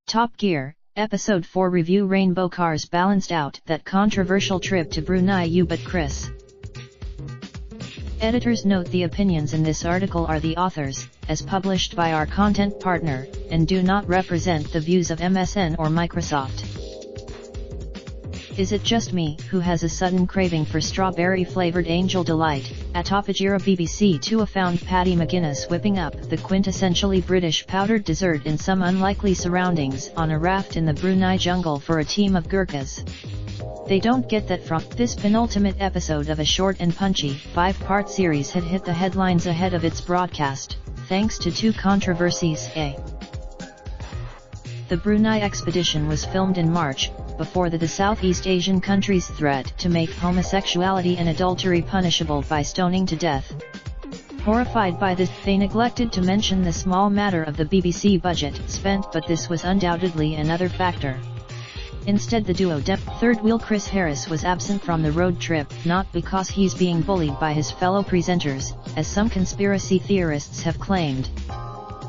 Top Gear, Episode 4 Review. Rainbow cars balanced out that controversial trip to Brunei. But Chris. Editors note the opinions in this article are the authors, as published by our content partner, and do not represent the views of MSN or Microsoft. Is it just me, who has a sudden craving for strawberry-flavored Angel Delight? At Topajira BBC Two found Paddy McGuinness whipping up the quintessentially British powdered dessert in some unlikely surroundings on a raft in the Brunei jungle for a team of Gurkhas. They don't get that from. This penultimate episode of a short and punchy, 5-part series had hit the headlines ahead of its broadcast, thanks to two controversies. The Brunei expedition was filmed in March, before the Southeast Asian country's threat to make homosexuality and adultery punishable by stoning to death. Horrified by this, they neglected to mention the small matter of the BBC budget spent, but this was undoubtedly another factor. Instead, the duo third wheel Chris Harris was absent from the road trip, not because he's being bullied by his fellow presenters, as some conspiracy theorists have claimed.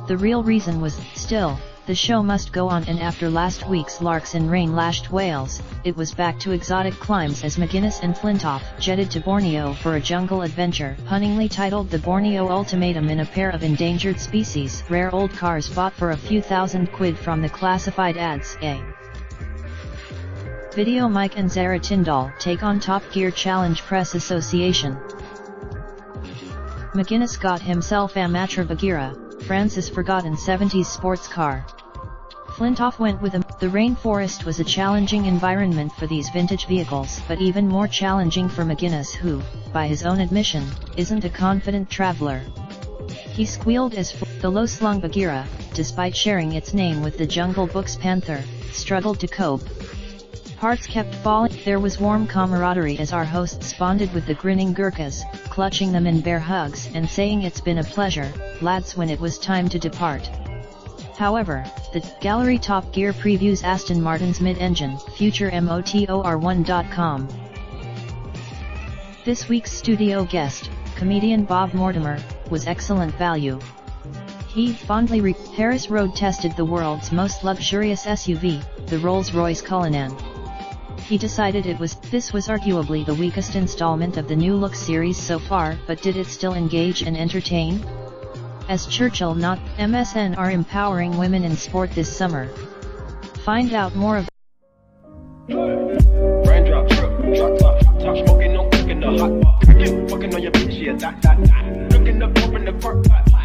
The real reason was, still, the show must go on, and after last week's larks and rain-lashed whales, it was back to exotic climes as McGuinness and Flintoff jetted to Borneo for a jungle adventure, punningly titled The Borneo Ultimatum, in a pair of endangered species, rare old cars bought for a few £1,000 from the classified ads. Video. Mike and Zara Tyndall take on Top Gear Challenge Press Association. McGuinness got himself a Matra Bagheera, France's forgotten 70s sports car. Flintoff went with him. The rainforest was a challenging environment for these vintage vehicles, but even more challenging for McGuinness, who, by his own admission, isn't a confident traveler. He squealed as the low-slung Bagheera, despite sharing its name with the Jungle Book's Panther, struggled to cope. Parts kept falling. There was warm camaraderie as our hosts bonded with the grinning Gurkhas, clutching them in bear hugs and saying it's been a pleasure, lads, when it was time to depart. However, the gallery Top Gear previews Aston Martin's mid-engine future motor1.com. This week's studio guest, comedian Bob Mortimer, was excellent value. He fondly Harris road-tested the world's most luxurious SUV, the Rolls-Royce Cullinan. He decided this was arguably the weakest installment of the New Look series so far, but did it still engage and entertain? As Churchill not, MSN are empowering women in sport this summer. Find out more about Raindrop, truck top, smoking, no cooking the hot pot. Fucking on your bitch, yeah, that. Looking up, open the park pot.